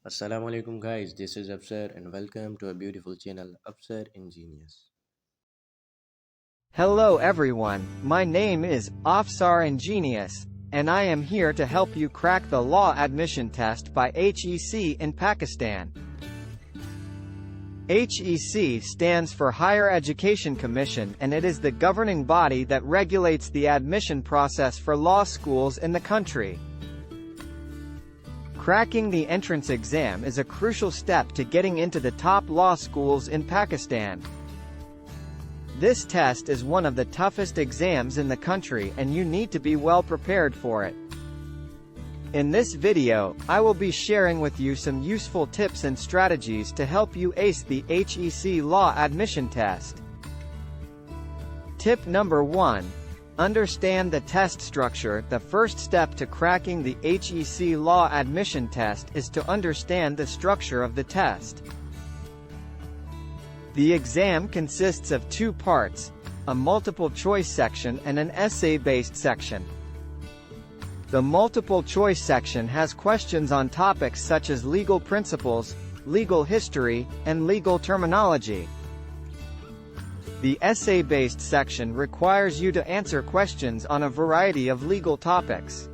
Assalamu alaikum guys, this is Afsar and welcome to a beautiful channel Afsar Ingenious. Hello everyone, my name is Afsar Ingenious, and I am here to help you crack the law admission test by HEC in Pakistan. HEC stands for Higher Education Commission and it is the governing body that regulates the admission process for law schools in the country. Cracking the entrance exam is a crucial step to getting into the top law schools in Pakistan. This test is one of the toughest exams in the country and you need to be well prepared for it. In this video, I will be sharing with you some useful tips and strategies to help you ace the HEC law admission test. Tip number 1. Understand the test structure. The first step to cracking the HEC law admission test is to understand the structure of the test. The exam consists of two parts, a multiple-choice section and an essay-based section. The multiple-choice section has questions on topics such as legal principles, legal history, and legal terminology. The essay-based section requires you to answer questions on a variety of legal topics.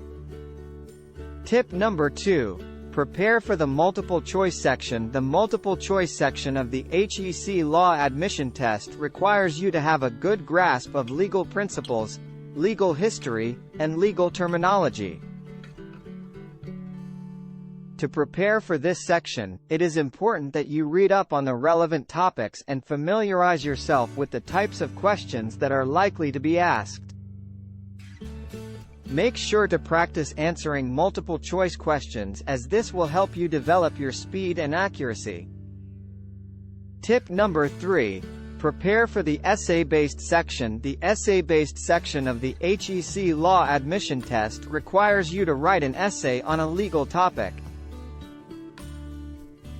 Tip number 2. Prepare for the multiple-choice section. The multiple-choice section of the HEC law admission test requires you to have a good grasp of legal principles, legal history, and legal terminology. To prepare for this section, it is important that you read up on the relevant topics and familiarize yourself with the types of questions that are likely to be asked. Make sure to practice answering multiple-choice questions as this will help you develop your speed and accuracy. Tip number 3. Prepare for the essay-based section. The essay-based section of the HEC law admission test requires you to write an essay on a legal topic.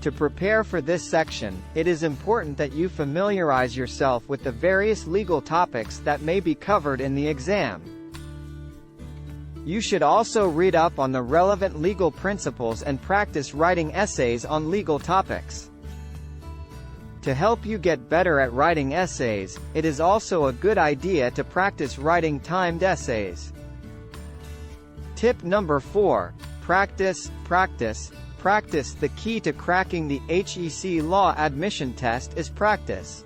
To prepare for this section, it is important that you familiarize yourself with the various legal topics that may be covered in the exam. You should also read up on the relevant legal principles and practice writing essays on legal topics. To help you get better at writing essays, it is also a good idea to practice writing timed essays. Tip number 4. Practice, practice, practice. The key to cracking the HEC law admission test is practice.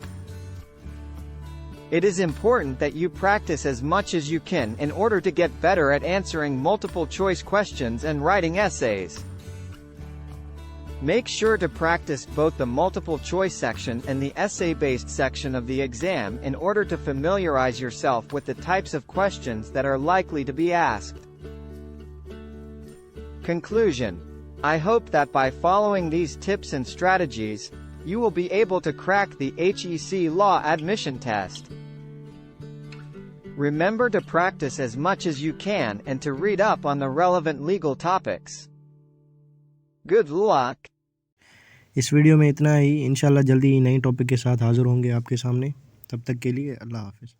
It is important that you practice as much as you can in order to get better at answering multiple-choice questions and writing essays. Make sure to practice both the multiple-choice section and the essay-based section of the exam in order to familiarize yourself with the types of questions that are likely to be asked. Conclusion. I hope that by following these tips and strategies, you will be able to crack the HEC law admission test. Remember to practice as much as you can and to read up on the relevant legal topics. Good luck! इस video में इतना ही। इंशाल्लाह जल्दी नई topic के साथ हाज़िर होंगे आपके सामने। तब तक के लिए अल्लाह हाफ़िज़।